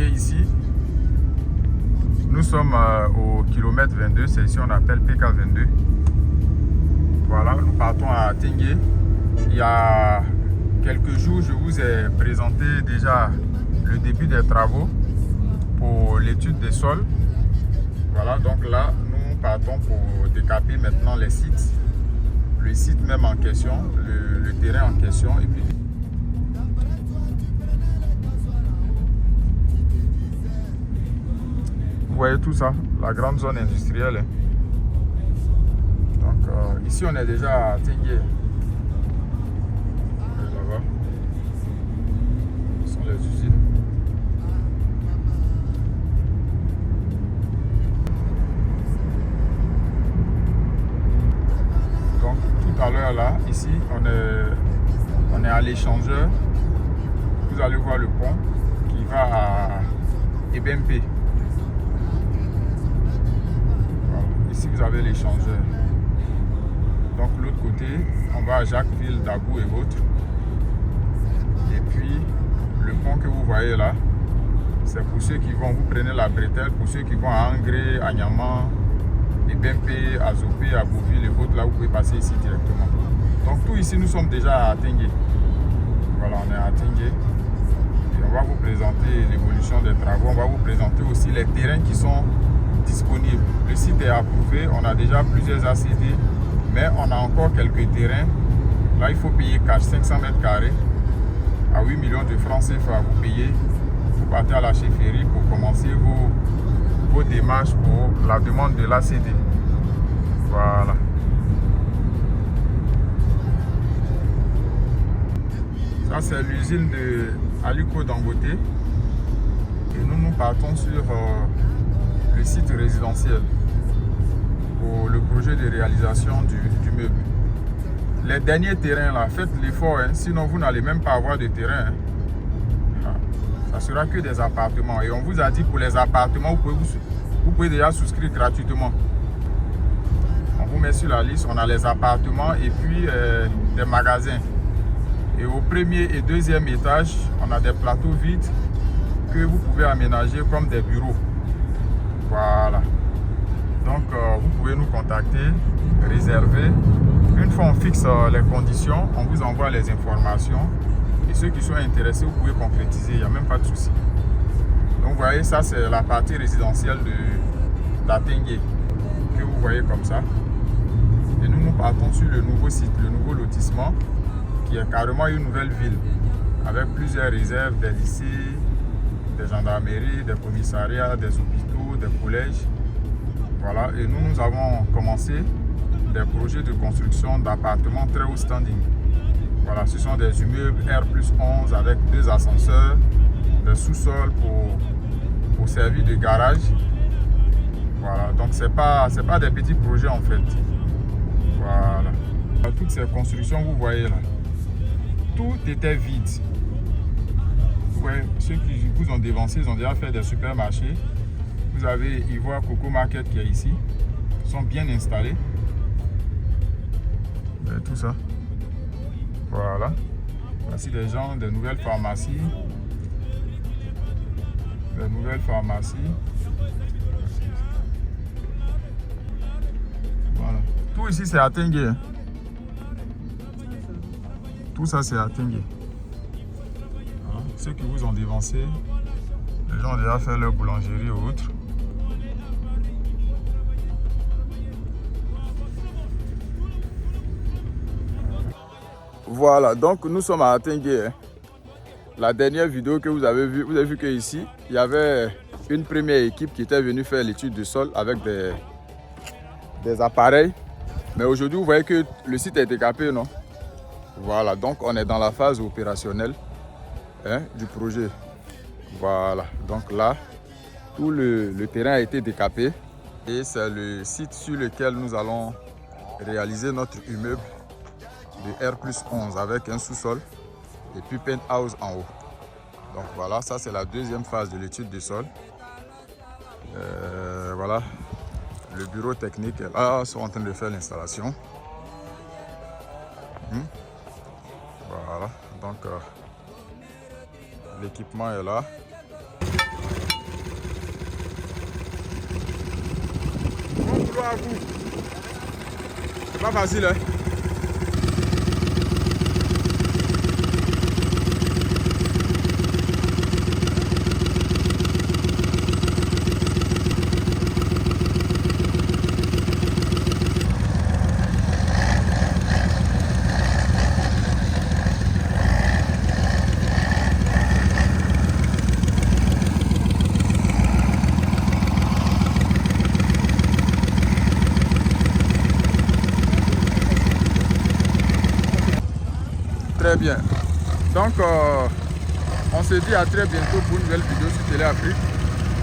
voyez ici, nous sommes au kilomètre 22, c'est ici on appelle PK22. Voilà, nous partons à Tingué. Il y a quelques jours, je vous ai présenté déjà le début des travaux pour l'étude des sols. Voilà, donc là, nous partons pour décaper maintenant les sites. Le site même en question, le terrain en question. Et puis, vous voyez tout ça, la grande zone industrielle. Donc ici, on est déjà à Tingué. Là-bas, ce sont les usines. Donc tout à l'heure là, ici, on est à l'échangeur. Vous allez voir le pont qui va à Ebempe. Voilà. Ici, vous avez l'échangeur. Donc l'autre côté, on va à Jacquesville, Dabou et autres. Et puis le pont que vous voyez là, c'est pour ceux qui vont, vous prenez la bretelle, pour ceux qui vont à Angré, à Niaman, Ebempe, à Zopé, à Bouville et autres, là vous pouvez passer ici directement. Donc tout ici, nous sommes déjà à Tingué. Voilà, on est à Tingué. Et on va vous présenter l'évolution des travaux. On va vous présenter aussi les terrains qui sont disponibles. Le site est approuvé, on a déjà plusieurs ACD. Mais on a encore quelques terrains. Là, il faut payer cash 500 mètres carrés à 8 millions de francs CFA. Vous payez, vous partez à la chefferie pour commencer vos démarches pour la demande de l'ACD. Voilà. Ça, c'est l'usine de Aliko Dangote. Et nous partons sur le site résidentiel pour le projet de réalisation du meuble. Les derniers terrains là, faites l'effort, hein, sinon vous n'allez même pas avoir de terrain. Hein. Ça sera que des appartements. Et on vous a dit pour les appartements, vous pouvez déjà souscrire gratuitement. On vous met sur la liste, on a les appartements et puis des magasins. Et au premier et deuxième étage, on a des plateaux vides que vous pouvez aménager comme des bureaux. Voilà. Donc, vous pouvez nous contacter, réserver. Une fois on fixe les conditions, on vous envoie les informations. Et ceux qui sont intéressés, vous pouvez concrétiser, il n'y a même pas de souci. Donc, vous voyez, ça, c'est la partie résidentielle d'Atingué, que vous voyez comme ça. Et nous partons sur le nouveau site, le nouveau lotissement, qui est carrément une nouvelle ville, avec plusieurs réserves, des lycées, des gendarmeries, des commissariats, des hôpitaux, des collèges. Voilà, et nous avons commencé des projets de construction d'appartements très haut standing. Voilà, ce sont des immeubles R+11 avec 2 ascenseurs, des sous-sols pour servir de garage. Voilà, donc c'est pas des petits projets en fait. Voilà. Toutes ces constructions, vous voyez là, tout était vide. Vous voyez, ceux qui vous ont dévancé, ils ont déjà fait des supermarchés. Vous avez Ivoire Coco Market qui est ici. Ils sont bien installés. Et tout ça. Voilà. Voici des gens, des nouvelles pharmacies. Des nouvelles pharmacies. Voilà. Tout ici c'est à Tingué. Tout ça c'est à Tingué. Voilà. Ceux qui vous ont dévancé, les gens ont déjà fait leur boulangerie ou autre. Voilà, donc nous sommes à Tingué. Hein. La dernière vidéo que vous avez vu qu'ici, il y avait une première équipe qui était venue faire l'étude du sol avec des appareils. Mais aujourd'hui, vous voyez que le site est décapé, non? Voilà, donc on est dans la phase opérationnelle du projet. Voilà, donc là, tout le terrain a été décapé. Et c'est le site sur lequel nous allons réaliser notre immeuble de R+11 avec un sous-sol et puis penthouse en haut. Donc voilà, ça c'est la deuxième phase de l'étude du sol. Voilà, le bureau technique est là, ils sont en train de faire l'installation. Voilà, donc l'équipement est là. Bravo à vous. C'est pas facile, hein? Très bien. Donc, on se dit à très bientôt pour une nouvelle vidéo sur Télé Afrique.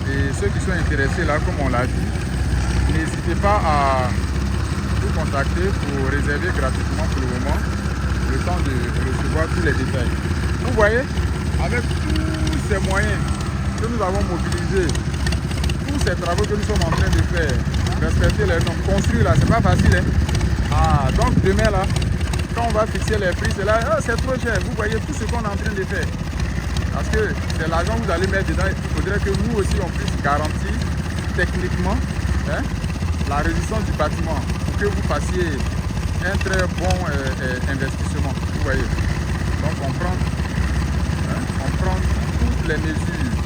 Et ceux qui sont intéressés là, comme on l'a dit, n'hésitez pas à vous contacter pour réserver gratuitement pour le moment, le temps de recevoir tous les détails. Vous voyez, avec tous ces moyens que nous avons mobilisés, tous ces travaux que nous sommes en train de faire, respecter les normes, construire là, c'est pas facile. Hein? Ah, donc demain là, quand on va fixer les prix, c'est là, oh, c'est trop cher. Vous voyez tout ce qu'on est en train de faire. Parce que c'est l'argent que vous allez mettre dedans. Il faudrait que nous aussi on puisse garantir techniquement, hein, la résistance du bâtiment pour que vous fassiez un très bon investissement. Vous voyez. Donc on prend toutes les mesures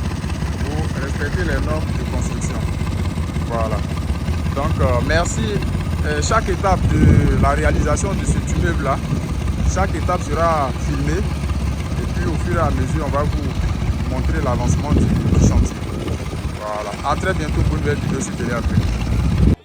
pour respecter les normes de construction. Voilà. Donc merci. Chaque étape de la réalisation de cet immeuble là, chaque étape sera filmée et puis au fur et à mesure on va vous montrer l'avancement du chantier. Voilà, à très bientôt pour une nouvelle vidéo sur Télé Afrique.